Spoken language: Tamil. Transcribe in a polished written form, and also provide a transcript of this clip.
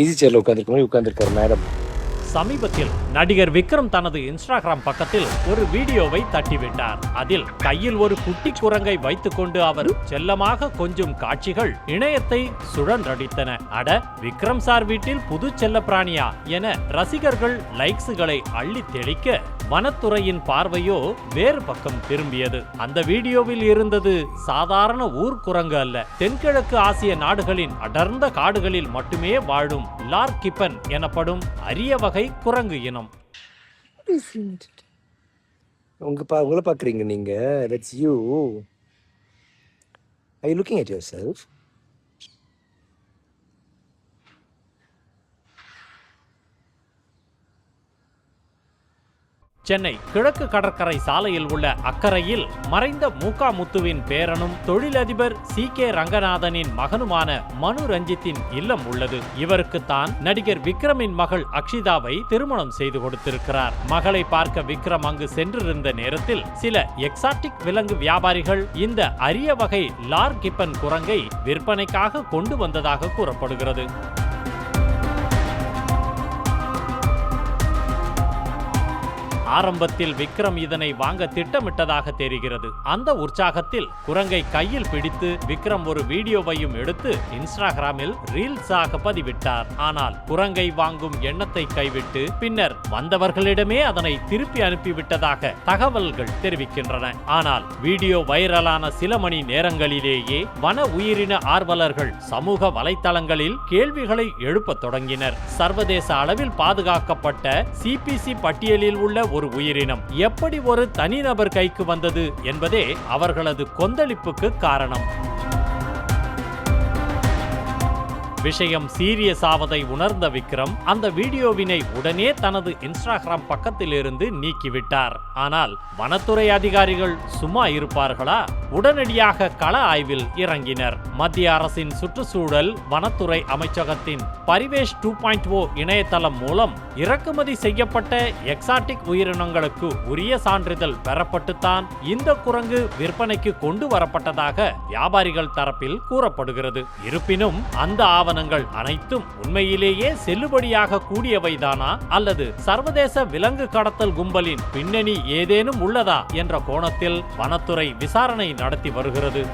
ஈஸி சேர்ல உட்கார்ந்திருக்காரு மேடம். சமீபத்தில் நடிகர் விக்ரம் தனது இன்ஸ்டாகிராம் பக்கத்தில் ஒரு வீடியோவை தட்டிவிட்டார். அதில் கையில் ஒரு குட்டி குரங்கை வைத்துக்கொண்டு அவர் செல்லமாக கொஞ்சும் காட்சிகள் இணையத்தை சுழன்றடித்தன. அட, விக்ரம் சார் வீட்டில் புது செல்ல பிராணியா என ரசிகர்கள் லைக்ஸுகளை அள்ளி தெளிக்க, வனத்துறையின் பார்வையோ வேறு பக்கம் திரும்பியது. அந்த வீடியோவில் இருந்தது சாதாரண ஊர் குரங்கு அல்ல, தென்கிழக்கு ஆசிய நாடுகளின் அடர்ந்த காடுகளில் மட்டுமே வாழும் லார் கிப்பன் எனப்படும் அரிய வகை குரங்கு இனம். உங்களை பாக்குறீங்க நீங்க. That's you. Are you looking at yourself? Chennai கிழக்கு கடற்கரை சாலையில் உள்ள அக்கரையில் மறைந்த மூகா முத்துவின் பேரனும் தொழிலதிபர் CK ரங்கநாதனின் மகனுமான மனு ரஞ்சித்தின் இல்லம் உள்ளது. இவருக்குத்தான் நடிகர் விக்ரமின் மகள் அக்ஷிதாவை திருமணம் செய்து கொடுத்திருக்கிறார். மகளை பார்க்க விக்ரம் அங்கு சென்றிருந்த நேரத்தில் சில எக்ஸாட்டிக் விலங்கு வியாபாரிகள் இந்த அரிய வகை லார் கிப்பன் குரங்கை விற்பனைக்காக கொண்டு வந்ததாக கூறப்படுகிறது. ஆரம்பத்தில் விக்ரம் இதனை வாங்க திட்டமிட்டதாக தெரிகிறது. அந்த உற்சாகத்தில் குரங்கை கையில் பிடித்து விக்ரம் ஒரு வீடியோவையும் எடுத்து இன்ஸ்டாகிராமில் ரீல்ஸாக பதிவிட்டார். ஆனால் குரங்கை வாங்கும் எண்ணத்தை கைவிட்டு பின்னர் வந்தவர்களிடமே அதனை திருப்பி அனுப்பிவிட்டதாக தகவல்கள் தெரிவிக்கின்றன. ஆனால் வீடியோ வைரலான சில மணி நேரங்களிலேயே வன உயிரின ஆர்வலர்கள் சமூக வலைத்தளங்களில் கேள்விகளை எழுப்பத் தொடங்கினர். சர்வதேச அளவில் பாதுகாக்கப்பட்ட CPC பட்டியலில் உள்ள ஒரு உயிரினம் எப்படி ஒரு தனிநபர் கைக்கு வந்தது என்பதே அவர்களது கொந்தளிப்புக்கு காரணம். விஷயம் சீரியஸ் ஆவதை உணர்ந்த விக்ரம் அந்த வீடியோவினை உடனே தனது இன்ஸ்டாகிராம் பக்கத்திலிருந்து நீக்கிவிட்டார். ஆனால் வனத்துறை அதிகாரிகள் சும்மா இருப்பார்களா? உடனடியாக கள ஆய்வில் இறங்கினர். மத்திய அரசின் சுற்றுச்சூழல் வனத்துறை அமைச்சகத்தின் பரிவேஷ் 2.0 இணையதளம் மூலம் இறக்குமதி செய்யப்பட்ட எக்ஸாட்டிக் உயிரினங்களுக்கு உரிய சான்றிதழ் பெறப்பட்டுத்தான் இந்த குரங்கு விற்பனைக்கு கொண்டு வரப்பட்டதாக வியாபாரிகள் தரப்பில் கூறப்படுகிறது. இருப்பினும் அந்த ஆவணங்கள் அனைத்தும் உண்மையிலேயே செல்லுபடியாக கூடியவைதானா அல்லது சர்வதேச விலங்கு கடத்தல் கும்பலின் பின்னணி ஏதேனும் உள்ளதா என்ற கோணத்தில் வனத்துறை விசாரணை நடத்தி வருகிறது.